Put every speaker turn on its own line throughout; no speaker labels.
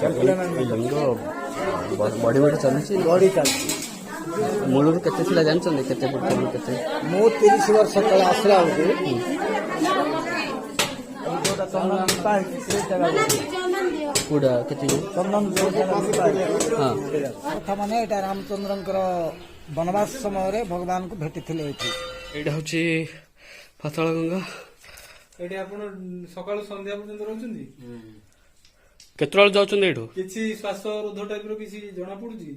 लिंग बड़ी बड़ी चलुची
गड़ी चलती
मूलर केते थिला जानछन केते फुट केते
मु 30 वर्ष तले आसला बेलू
पूरा केते
चंदन
हां
कथा माने एटा रामचंद्रंकर वनवास समय भगवान को भेटी थिले
एटा होची पाताल गंगा
एठी आपण सकाळू संध्या पर्यंत रहउछन्ती
केतराल जाउछन एठो
किछि श्वास रोध टाइप रो किछि जणा पडुची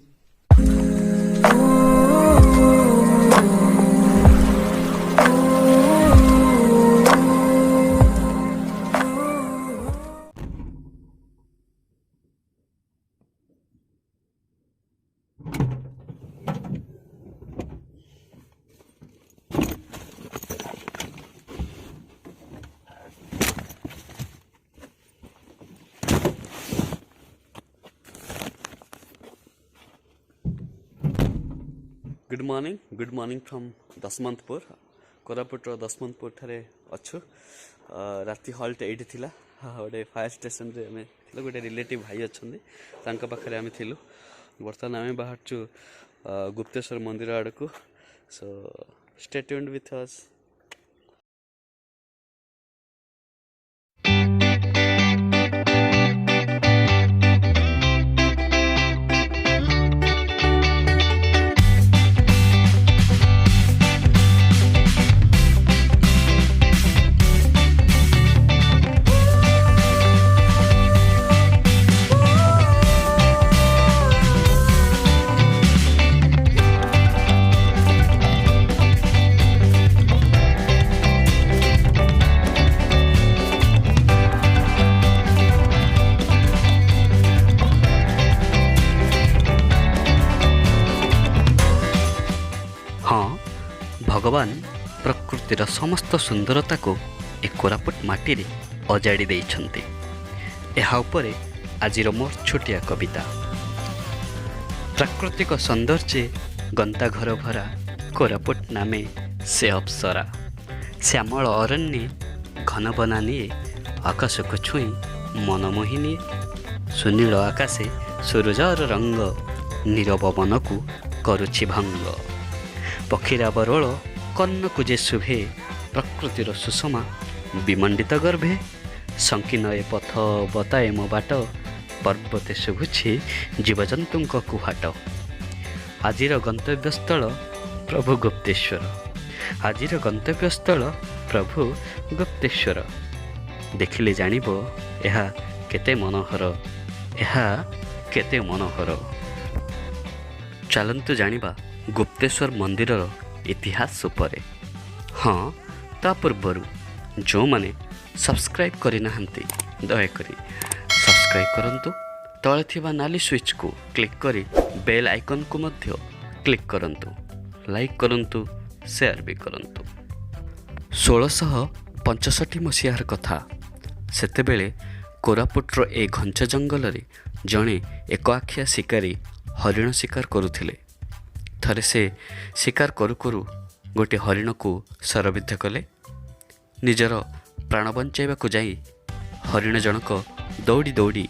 good morning from Dasmantpur Koraput Dasmantpur ठारे अच्छु राति हल्ट एठी थिला गोटे फायर स्टेशन रे आमे गोटे रिलेटिव भाई अच्छा पाखे आम थिलु बर्तमान आम बाहरचु गुप्तेश्वर मंदिर आड़ को so stay tuned with us भगवान प्रकृतिर समस्त सुंदरता को ए कोरापुट माटी रे अजाड़ी देइछन्ते। एहा उपरे आजिर मोर छोटिया कविता प्राकृतिक सौंदर्य गंता घर भरा कोरापुट नामे से अप्सरा श्यामल अरण्ये घन बनानिए आकाश को छुई मनमोहिनी सुनील आकाशे सूरजर रंग नीरव मन को करुछि भंग पक्षीरा बरल कन्न को जे शुभे प्रकृतिर सुषमा विमंडित गर्भे संकीर्ण ए पथ बताए मो बाट पर्वते शुभुछि जीवजंतु कुहाट आजिर गंतव्यस्थल प्रभु गुप्तेश्वर आजिर गंतव्यस्थल प्रभु गुप्तेश्वर देखिले जानिबो एहा केते मनोहर एहा केते मनोहर चलंतु जानिबा गुप्तेश्वर मंदिर इतिहास उपरे हाँ ता पूर्वर जो माने सब्सक्राइब करि नाहंती दयाकरी सब्सक्राइब करंतु तळे थिबा नाली स्विच को क्लिक करी बेल आइकन को मध्य क्लिक करंतु लाइक करंतु शेयर भी करंतु 1665 मसीहार कथा सेतेबेले कोरापुटर ए घंच जंगल रे जणे एक आखिया शिकारी हरिण शिकार करुथिले थरे से शिकार करू करू गोटे हरिण को शरबिद्ध कले निजर प्राण बंचाइबा को जाई हरिण जनक दौड़ी दौड़ी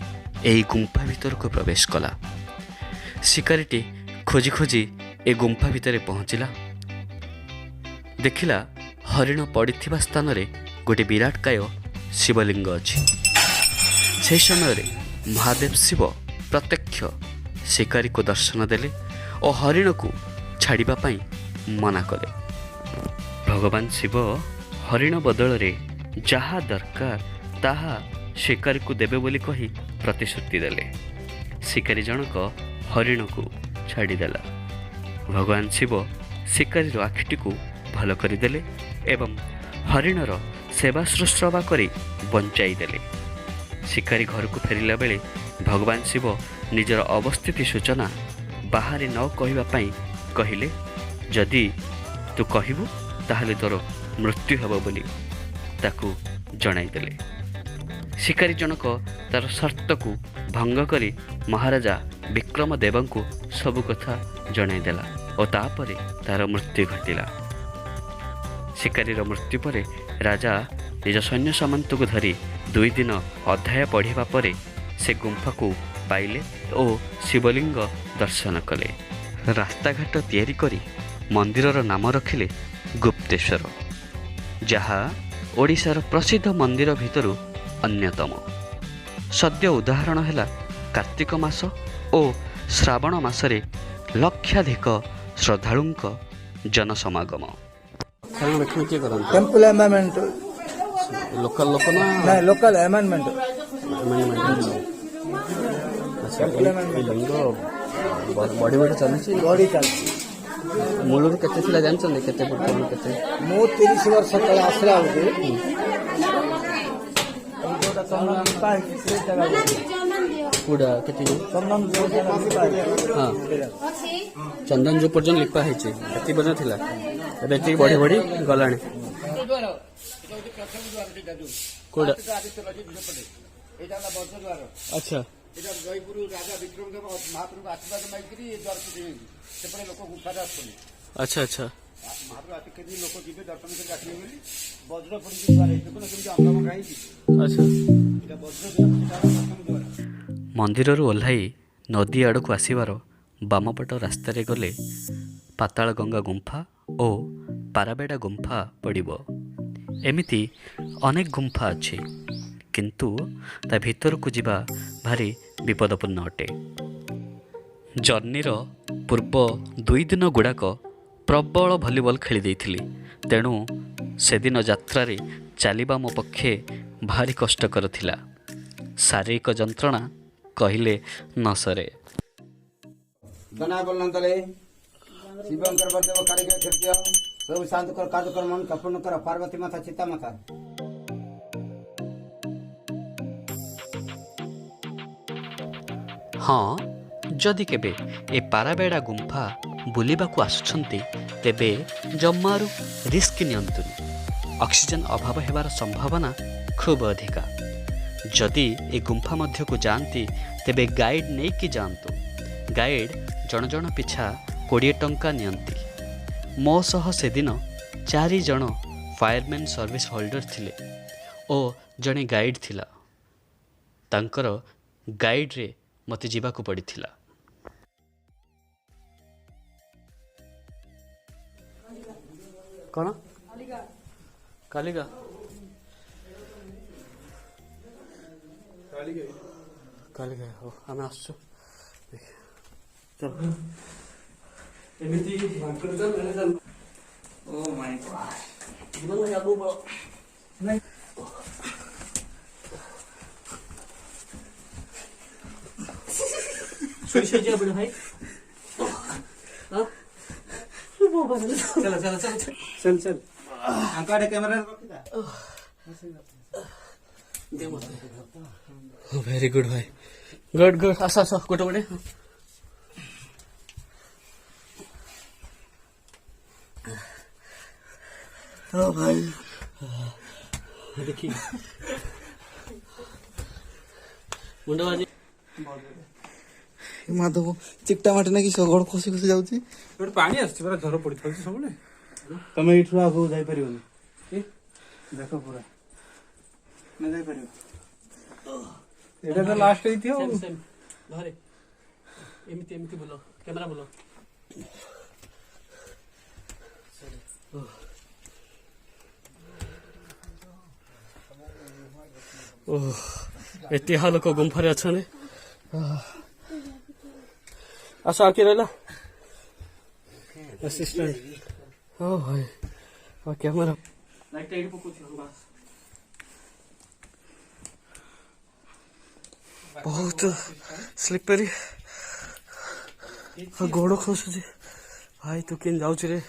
एही गुंफा भीतर को प्रवेश कला शिकारीटी खोजी खोजी ए गुंफा भितर पहुँचला देखिला हरिण पड़िथिबा स्थान रे गोटे विराटकाय शिवलिंग अछि से समय रे महादेव शिव प्रत्यक्ष शिकारी को दर्शन देले और हरिण को छाड़िबा पाई मना कले भगवान शिव हरिण बदल रे जहा दरकार ताहा शिकारी को देबे बोली कही प्रतिश्रुति देले शिकारी जनक हरिण को छाड़ीदेला भगवान शिव शिकारी आखिटी को भल करदेले एवं हरिणर सेवा शुश्रूषा करी बंचाई देले शिकारी घर को फेरिला बेले भगवान शिव निजर अवस्थिति सूचना बाहर न कहवा पाई कहिले जदि तू कहबू ताहले तोर मृत्यु हेब बोली ताकू जणाइदेले शिकारी जनक तार शर्त को भंग करी महाराजा विक्रम देव को सबु कथा जणाइदेला और तापरे तार मृत्यु घटिला शिकारी मृत्यु पर राजा निज सैन्य सामंत को धरी 2 दिन अध्याय पढ़िबा परे से गुंफा को ପାଇଲେ ଓ ଶିବଲିଙ୍ଗ ଦର୍ଶନ କଲେ। ରାସ୍ତାଘାଟ ତିଆରି କରି ମନ୍ଦିରର ନାମ ରଖିଲେ ଗୁପ୍ତେଶ୍ୱର, ଯାହା ଓଡ଼ିଶାର ପ୍ରସିଦ୍ଧ ମନ୍ଦିର ଭିତରୁ ଅନ୍ୟତମ। ସଦ୍ୟ ଉଦାହରଣ ହେଲା କାର୍ତ୍ତିକ ମାସ ଓ ଶ୍ରାବଣ ମାସରେ ଲକ୍ଷାଧିକ ଶ୍ରଦ୍ଧାଳୁଙ୍କ ଜନସମାଗମ। କିଏ କରନ୍ତି?
ଟେମ୍ପଲ ଏମାଇନମେଣ୍ଟ
ଲୋକାଲ ଲୋକ ନା
ନାଇଁ ଲୋକାଲ ଏମାଇନମେଣ୍ଟ
ଲିଙ୍ଗ ବଢି ବଢି ଚାଲିଛି।
ବଢି ଚାଲିଛି।
ମୂଳରୁ କେତେ ଥିଲା ଜାଣିଛନ୍ତି? କେତେ ଫୁଟ କେତେ?
ମୁଁ 30 ବର୍ଷ ତଳେ ଆସିଲା ବେଳକୁ ଯୋଉଟା ଚନ୍ଦନ ଲିପା ହେଇଛି ସେଇ ଜାଗା
କୋଉଟା କେତେ?
ଚନ୍ଦନ ଯୋଉ ଜାଗା ଲିପା ହେଇଛି
ହଁ, ଚନ୍ଦନ ଯୋଉ ପର୍ଯ୍ୟନ୍ତ ଲିପା ହେଇଛି ଏତିକି ପର୍ଯ୍ୟନ୍ତ ଥିଲା, ଏବେ ଏତିକି ବଢି ବଢି ଗଲାଣି। କୋଉଟା? ଆଚ୍ଛା,
ଜୟପୁର ରାଜା ବିକ୍ରମଦେବ ମହାପ୍ରଭୁଙ୍କ ଆଶୀର୍ବାଦ ମାଗିକିରି ଦ୍ୱାର ଦେଇଛନ୍ତି। ସେପଟେ ଲୋକ ଗୁମ୍ଫାରେ ଆସୁଛନ୍ତି।
ଆଚ୍ଛା ଆଚ୍ଛା।
ମହାପ୍ରଭୁ କେମିତି ଲୋକ ଯିବେ ଦର୍ଶନ କରି ଆସିବେ ବୋଲି ବଜ୍ର ପଡ଼ିକି ଦ୍ୱାର ହେଇଛି। ଦେଖୁନ କେମିତି ଅଙ୍ଗମ ଖାଇଛି।
ଆଚ୍ଛା।
ଏଇଟା ବଜ୍ର ଦ୍ୱାର।
ମନ୍ଦିରରୁ ଓହ୍ଲାଇ ନଦୀ ଆଡ଼କୁ ଆସିବାର ବାମପଟ ରାସ୍ତାରେ ଗଲେ ପାତାଳଗଙ୍ଗା ଗୁମ୍ଫା ଓ ପାରାବେଡ଼ା ଗୁମ୍ଫା ପଡ଼ିବ। ଏମିତି ଅନେକ ଗୁମ୍ଫା ଅଛି, କିନ୍ତୁ ତା ଭିତରକୁ ଯିବା ଭାରି ବିପଦପୂର୍ଣ୍ଣ ଅଟେ। ଜର୍ଣ୍ଣିର ପୂର୍ବ 2 ଦିନ ଗୁଡ଼ାକ ପ୍ରବଳ ଭଲିବଲ୍ ଖେଳି ଦେଇଥିଲି, ତେଣୁ ସେଦିନ ଯାତ୍ରାରେ ଚାଲିବା ମୋ ପକ୍ଷେ ଭାରି କଷ୍ଟକର ଥିଲା। ଶାରୀରିକ ଯନ୍ତ୍ରଣା କହିଲେ ନ ସରେ।
ଦନାବଲ ନନ୍ଦଲେ ଶିବଙ୍କର ବର୍ଦେବ କାରିଗର କ୍ଷତ୍ରିୟ ସବୁ ଶାନ୍ତ କର କାର୍ଯ୍ୟ କର ମନ କପୂର୍ଣ୍ଣ କର ପାର୍ବତୀ ମାତା ଚିତା ମାତା।
ହଁ, ଯଦି କେବେ ଏ ପାରାବେଡ଼ା ଗୁମ୍ଫା ବୁଲିବାକୁ ଆସୁଛନ୍ତି ତେବେ ଜମାରୁ ରିସ୍କ ନିଅନ୍ତୁନି। ଅକ୍ସିଜେନ ଅଭାବ ହେବାର ସମ୍ଭାବନା ଖୁବ୍ ଅଧିକା। ଯଦି ଏ ଗୁମ୍ଫା ମଧ୍ୟକୁ ଯାଆନ୍ତି ତେବେ ଗାଇଡ଼ ନେଇକି ଯାଆନ୍ତୁ। ଗାଇଡ଼ ଜଣ ଜଣ ପିଛା 20 ଟଙ୍କା ନିଅନ୍ତି। ମୋ ସହ ସେଦିନ 4 ଜଣ ଫାୟାରମ୍ୟାନ୍ ସର୍ଭିସ ହୋଲ୍ଡର ଥିଲେ ଓ ଜଣେ ଗାଇଡ଼ ଥିଲା। ତାଙ୍କର ଗାଇଡ଼ରେ ମୋତେ ଯିବାକୁ ପଡ଼ିଥିଲା। କ'ଣ? କାଲିକା କାଲିକା ହଉ, ଆମେ ଆସୁଛୁ। ଏମିତି ଓ ମାଇ ଗଡ୍। ଶୋଇଯିବା ପଡ଼ିବ ଭାଇ।
ଚଲ ଚଲ ଆଙ୍କ ଆଡେ କ୍ୟାମେରା ରଖିଥା।
ଭେରି ଗୁଡ୍ ଭାଇ, ଗୁଡ୍ ଗୁଡ୍। ଆସ ଆସ ଗୋଟେ ଗୋଟେ।
ଭାଇ
ଦେଖି ମୁଣ୍ଡ ବାଜି
ମାଧବ ଚିକଟା ମାଟି ନାକି ଗୋଡ଼ ଖସି ଖସି ଯାଉଛି।
ଗୋଟେ ପାଣି ଆସୁଛି ପୁରା ଝର ପଡିଥାଉଛି ସବୁବେଳେ।
ତମେ ଏଇଠୁ ଆଗକୁ ଯାଇପାରିବନି। ଦେଖ ପୁରା ନା ଯାଇପାରିବ।
ଏଇଟା ତ ଲାଷ୍ଟ ହେଇଥିବ।
ଘରେ ଏମିତି ଏମିତି ବୁଲ, କ୍ୟାମେରା ବୁଲ। ଏତେ ଲୋକ ଗୁମ୍ଫାରେ ଅଛନ୍ତି। ଆସ, ଆଉ କିଏ ରହିଲା? ଆସିଷ୍ଟାଣ୍ଟ। ହଁ ଭାଇ, କ୍ୟାମେରା ଲାଇଟ୍ଟା ଏଇଠି ପକଉଛି। ବହୁତ ସ୍ଲିପେରୀ, ଗୋଡ଼ ଖସୁଛି ଭାଇ। ତୁ କେମିତି ଯାଉଛୁ ରେ?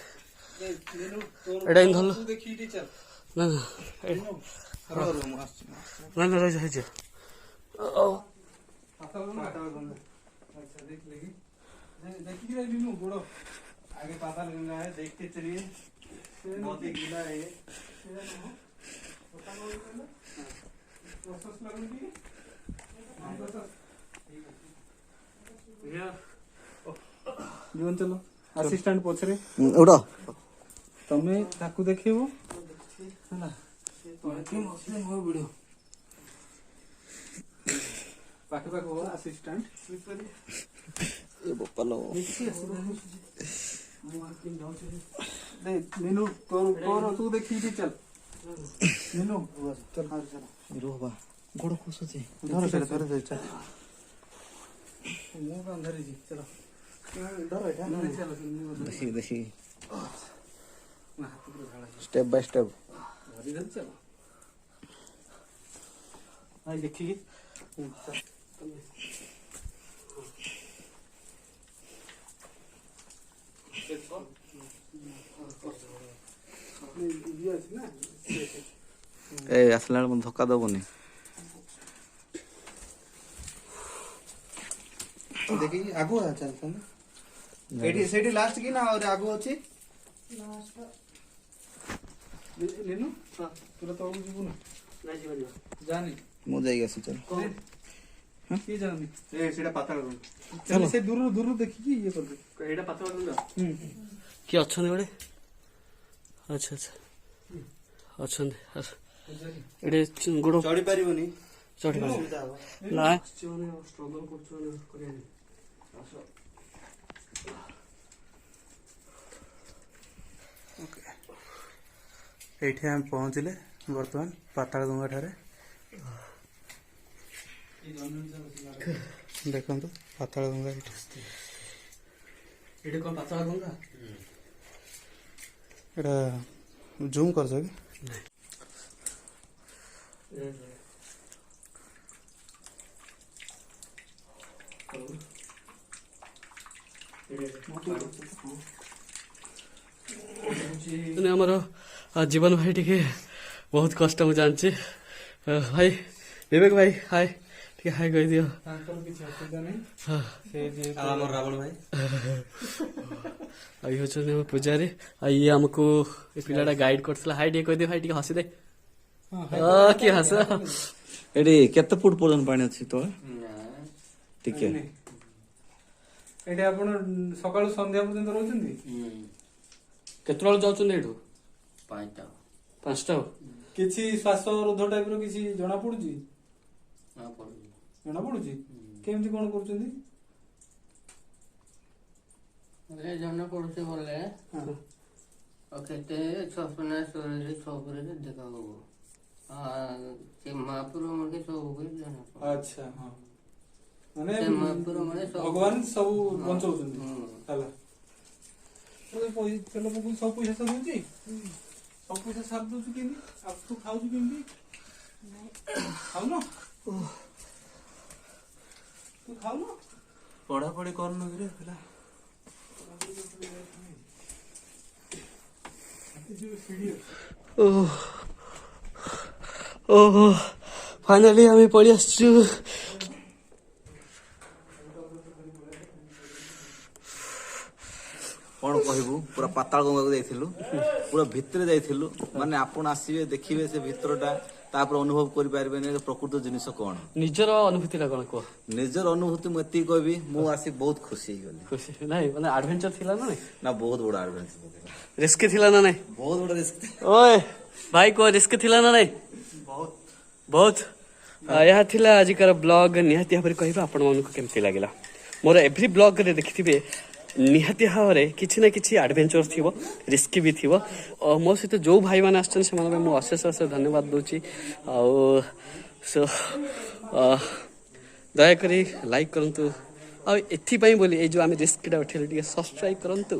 ଏଇଟା ହିଁ ଧରିଲ। ନା ନା ନା ନା, ରହିଛ ହେଇଛ।
देखिए गोड़ आगे पता लगना है, देखते चलिए। बहुत ही गीला है ये। जीवन चलो असिस्टेंट पछरे
ଉଡ଼
तमे ताकू देखिबो ପାଖେ ପାଖେ हो असिस्टेंट
ये बोपालो
मीनू तोर तू देखी भी चल मीनू चल चल
रोबा गोड़ खुसुची
धर चल मु का धरी जी चलो डर है नहीं चलो
देखी देखी
ना हाथ पूरा झाड़ा
स्टेप बाय स्टेप
धरी धर चलो आई देखी चल
ए असला मन धक्का दबोनी
देखी आगु चल एडी सेडी लास्ट की ना और आगु अछि लास्ट लेनु हां पूरा तो जीवु ना नहीं जीवन जानी
मु जाई गसी चल
की जानी ए सेडा पाताळ रूम चल से दूर दूर देखी की ये कर दे एडा पाताळ रूम
କିଏ ଅଛନ୍ତି ଗୋଟେ ଆଚ୍ଛା ଆଚ୍ଛା ଅଛନ୍ତି ଏଠି ଗୋଡ଼
ଚଢିପାରିବନି
ଚଢ଼ି ନା
ଷ୍ଟ୍ରଗଲ କରୁଛୁ କରିଆନି ଏଇଠି ଆମେ ପହଞ୍ଚିଲେ ବର୍ତ୍ତମାନ ପାତାଳ ଗଙ୍ଗା ଠାରେ ଦେଖନ୍ତୁ ପାତାଳ ଗଙ୍ଗା ଏଇଠି
ଏଠି କ'ଣ ପାତାଳ ଗଙ୍ଗା
ଏଇଟା ଜୁମ୍ କରୁଛ କି
ମାନେ ଆମର ଜୀବନ ଭାଇ ଟିକେ ବହୁତ କଷ୍ଟ ମୁଁ ଜାଣିଛି ଭାଇ ବିବେକ ଭାଇ ହାଏ ଟିକେ ହାଏ କହିଦିଅ
ତାଙ୍କର କିଛି ଅସୁବିଧା ନାହିଁ
ହଁ
ସେ ଯେହେତୁ
ଆମର ରାବଣ ଭାଇ
ଆଉ ଇଏ ହେଉଛନ୍ତି ଆମ ପୂଜାରୀ ଆଉ ଇଏ ଆମକୁ ଏ ପିଲାଟା ଗାଇଡ୍ କରୁଥିଲା ହାଇ ଟିକେ କହିଦିଅ ଭାଇ ଟିକେ ହସିଦେ କି ହସ
ଏଠି କେତେ ଫୁଟ ପର୍ଯ୍ୟନ୍ତ ପାଣି ଅଛି ତ ଟିକେ
ଏଠି ଆପଣ ସକାଳୁ ସନ୍ଧ୍ୟା ପର୍ଯ୍ୟନ୍ତ ରହୁଛନ୍ତି
କେତେବେଳେ ଯାଉଛନ୍ତି ଏଇଠୁ 5ଟା
କିଛି ଶ୍ୱାସରୋଧ ଟାଇପ ର କିଛି ଜଣା ପଡୁଛି ଜଣା ପଡୁଛି କେମିତି କଣ କରୁଛନ୍ତି
ଜଣା ପଡୁଛି ବୋଲେ କେତେ ସ୍ୱପ୍ନ ଶରୀର ସବୁରେ ଦେଖା ହବ ସେ ମହାପୁର ମାନେ ସବୁ ଜଣା
ଆଚ୍ଛା ହଁ ମାନେ
ସେ ମହାପୁର ମାନେ
ଭଗବାନ ସବୁ ବଞ୍ଚଉଛନ୍ତି ହେଲା ତେଲ ପକଉଛି ସବୁ ପଇସା ସରିଯାଉଛି ସବୁ ପଇସା ସାରି ଦଉଛୁ କେମିତି ଆଉ ତୁ ଖାଉଛୁ କେମିତି ଖାଉନ ତୁ ଖାଉନ ପଢାପଢି କରୁନୁ କିରେ ପିଲା
ଓହୋ ଫାଇନାଲି ଆମେ ପଳେଇ ଆସିଛୁ
କଣ କହିବୁ ପୁରା ପାତାଳ ଗଙ୍ଗାକୁ ଯାଇଥିଲୁ ପୁରା ଭିତରେ ଯାଇଥିଲୁ ମାନେ ଆପଣ ଆସିବେ ଦେଖିବେ ସେ ଭିତରଟା ତାପରେ ଅନୁଭବ କରିପାରିବେନି ପ୍ରକୃତ ଜିନିଷ କଣ
ନିଜର ଅନୁଭୂତିଟା କଣ କୁହ
ନିଜର ଅନୁଭୂତି ମୁଁ ଏତିକି କହିବି ମୁଁ ଆସି ବହୁତ ଖୁସି ହେଇଗଲି
ଖୁସି ନାଇଁ ମାନେ ଆଡଭେଞ୍ଚର ଥିଲା ନା ନାଇଁ
ନା ବହୁତ ବଡ ଆଡଭେଞ୍ଚର
ରିସ୍କି ଥିଲା ନା ନାଇଁ
ବହୁତ ବଡ ରିସ୍କ
ଓଏ ଭାଇ କୁହ ରିସ୍କ ଥିଲା ନା ନାଇଁ ବହୁତ ଏହା ଥିଲା ଆଜିକାର ବ୍ଲଗ ନିହାତି ଭାବରେ କହିବା ଆପଣମାନଙ୍କୁ କେମିତି ଲାଗିଲା ମୋର ଏଭ୍ରି ବ୍ଲଗରେ ଦେଖିଥିବେ ନିହାତି ଭାବରେ କିଛି ନା କିଛି ଆଡଭେଞ୍ଚର ଥିବ ରିସ୍କି ବି ଥିବ ମୋ ସହିତ ଯୋଉ ଭାଇମାନେ ଆସିଛନ୍ତି ସେମାନଙ୍କୁ ମୁଁ ଅଶେଷ ଅଶେଷ ଧନ୍ୟବାଦ ଦେଉଛି ଆଉ ଦୟାକରି ଲାଇକ୍ କରନ୍ତୁ ଆଉ ଏଥିପାଇଁ ବୋଲି ଏଇ ଯୋଉ ଆମେ ରିସ୍କଟା ଉଠେଇଲେ ଟିକେ ସବସ୍କ୍ରାଇବ୍ କରନ୍ତୁ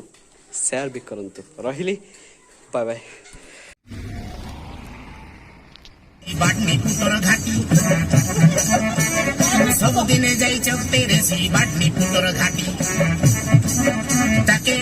ସେୟାର ବି କରନ୍ତୁ ରହିଲି ବାଏ ବାଏ
बाटनी पुटर घाटी सब दिने जाई चौक तेरे सी बाटनी पुटर घाटी ताके